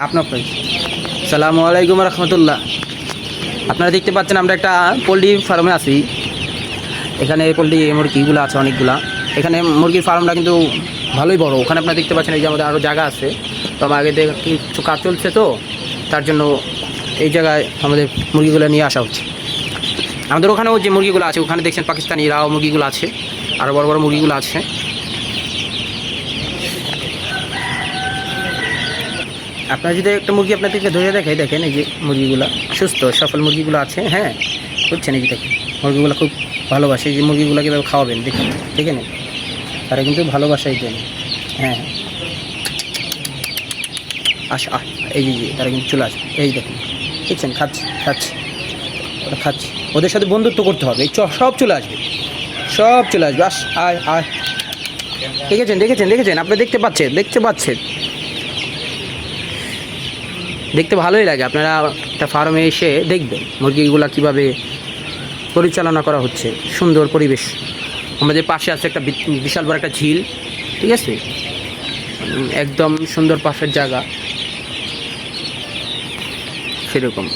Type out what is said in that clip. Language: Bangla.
আপনার সালামু আলাইকুম রহমতুল্লাহ। আপনারা দেখতে পাচ্ছেন আমরা একটা পোলট্রি ফার্মে আছি। এখানে পোলট্রি মুরগিগুলো আছে অনেকগুলা। এখানে মুরগির ফার্মটা কিন্তু ভালোই বড়। ওখানে আপনারা দেখতে পাচ্ছেন এই যে আমাদের আরও জায়গা আছে। তো আমার আগে কিছু কাজ চলছে, তো তার জন্য এই জায়গায় আমাদের মুরগিগুলো নিয়ে আসা হচ্ছে। আমাদের ওখানেও যে মুরগিগুলো আছে, ওখানে দেখছেন পাকিস্তানি রাও মুরগিগুলো আছে, আরও বড় বড় মুরগিগুলো আছে। আপনারা যদি একটা মুরগি আপনাদেরকে ধরে দেখেন এই যে মুরগিগুলো সুস্থ সফল মুরগিগুলো আছে। হ্যাঁ, বুঝছেন, এই যে দেখেন মুরগিগুলো খুব ভালোবাসে। এই যে মুরগিগুলো কীভাবে খাওয়াবেন দেখে নেন, তারা কিন্তু ভালোবাসা এই জন্য। হ্যাঁ, এই যে তারা কিন্তু চলে আসবে। এই দেখেন, দেখছেন খাচ্ছে ওরা খাচ্ছে। ওদের সাথে বন্ধুত্ব করতে হবে। এই সব চলে আসবে, সব চলে আসবে। আয় দেখেছেন আপনি দেখতে পাচ্ছেন। দেখতে ভালোই লাগে। আপনারা একটা ফার্মে এসে দেখবেন মুরগিগুলো কীভাবে পরিচালনা করা হচ্ছে। সুন্দর পরিবেশ। আমাদের পাশে আছে একটা বিশাল বড় একটা ঝিল, ঠিক আছে, একদম সুন্দর পাশের জায়গা সেরকম।